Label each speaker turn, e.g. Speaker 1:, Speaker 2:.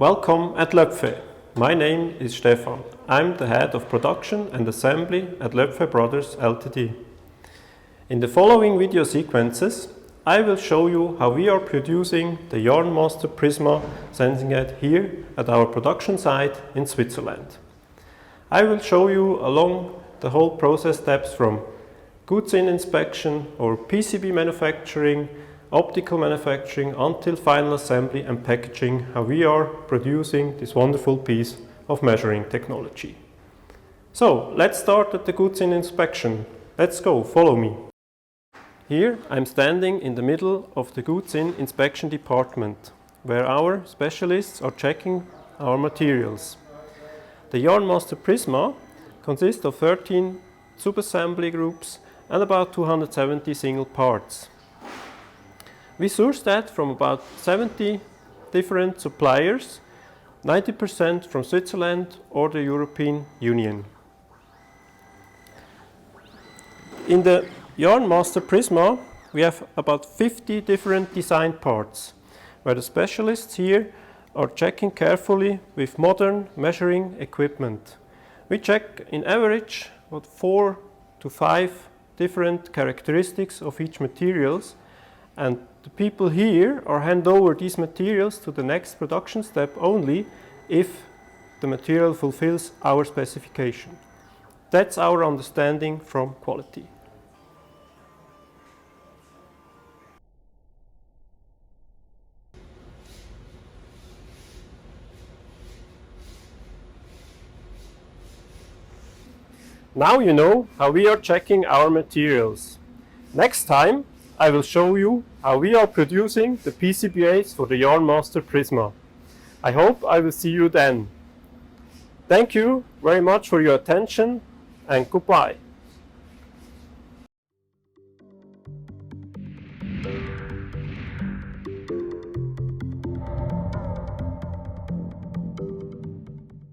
Speaker 1: Welcome at Loepfe. My name is Stefan. I'm the head of production and assembly at Loepfe Brothers Ltd. In the following video sequences, I will show you how we are producing the YarnMaster PRISMA sensing head here at our production site in Switzerland. I will show you along the whole process steps from goods in inspection or PCB manufacturing, optical manufacturing until final assembly and packaging, how we are producing this wonderful piece of measuring technology. So let's start at the goods in inspection. Let's go, follow me. Here I'm standing in the middle of the goods in inspection department, where our specialists are checking our materials. The YarnMaster PRISMA consists of 13 subassembly groups and about 270 single parts. We source that from about 70 different suppliers, 90% from Switzerland or the European Union. In the YarnMaster PRISMA we have about 50 different design parts, where the specialists here are checking carefully with modern measuring equipment. We check in average about 4 to 5 different characteristics of each materials, and the people here are hand over these materials to the next production step only if the material fulfills our specification. That's our understanding from quality. Now you know how we are checking our materials. Next time I will show you how we are producing the PCBAs for the YarnMaster PRISMA. I hope I will see you then. Thank you very much for your attention and goodbye.